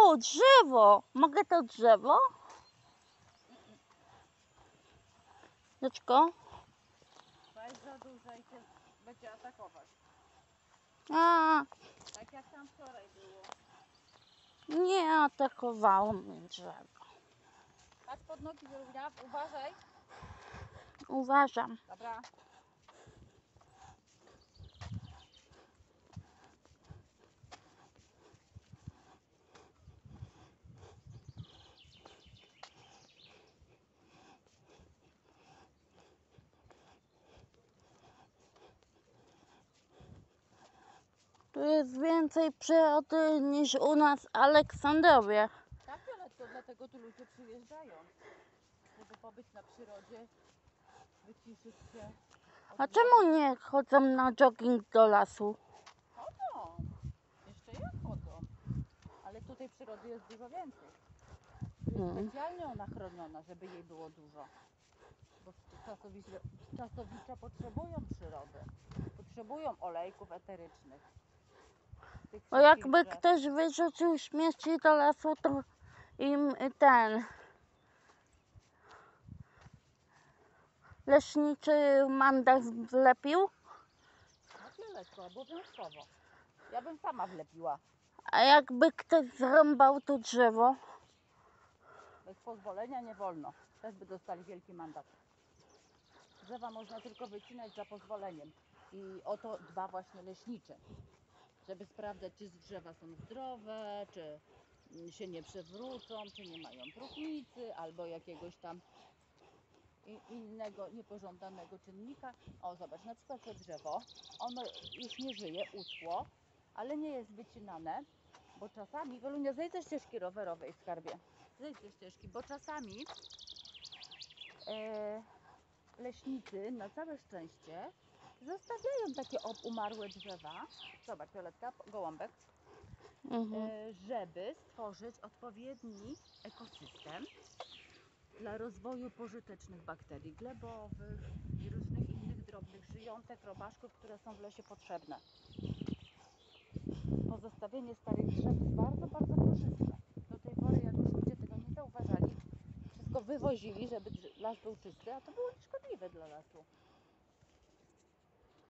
O, drzewo! Mogę to drzewo? Dlaczego? Weź za duże i cię będzie atakować. A, Tak jak tam wczoraj było. nie atakowało mnie drzewo. Patrz pod nogi, Wiolunia, uważaj. Uważam. Dobra. Tu jest więcej przyrody niż u nas w Aleksandrowie. Tak, Violetko, dlatego tu ludzie przyjeżdżają. Żeby pobyć na przyrodzie, wyciszyć się. A czemu nie chodzą na jogging do lasu? Chodzą. Jeszcze jak chodzą. Ale tutaj przyrody jest dużo więcej. Tu jest specjalnie ona chroniona, żeby jej było dużo. Bo czasowicze potrzebują przyrody. Potrzebują olejków eterycznych. Tych Bo wszystkich jakby drzew. ktoś wyrzucił śmieci do lasu, to im ten leśniczy mandat wlepił. No Violetko, obowiązkowo. Ja bym sama wlepiła. A jakby ktoś zrąbał to drzewo, Bez pozwolenia nie wolno. Też by dostali wielki mandat. Drzewa można tylko wycinać za pozwoleniem. I o to dba właśnie leśniczy. Żeby sprawdzać, czy drzewa są zdrowe, czy się nie przewrócą, czy nie mają próchnicy, albo jakiegoś tam innego niepożądanego czynnika. O, zobacz, na przykład to drzewo, ono już nie żyje, uschło, ale nie jest wycinane, bo czasami, Wiolunia, zejdź ze ścieżki rowerowej, skarbie, zejdź ze ścieżki, bo czasami leśnicy, na całe szczęście, zostawiają takie umarłe drzewa, zobacz, Violetka, gołąbek, żeby stworzyć odpowiedni ekosystem dla rozwoju pożytecznych bakterii glebowych i różnych innych drobnych żyjątek, robaszków, które są w lesie potrzebne. Pozostawienie starych drzew jest bardzo, bardzo korzystne. Do tej pory jakoś ludzie tego nie zauważali. Wszystko wywozili, żeby las był czysty, a to było nieszkodliwe dla lasu.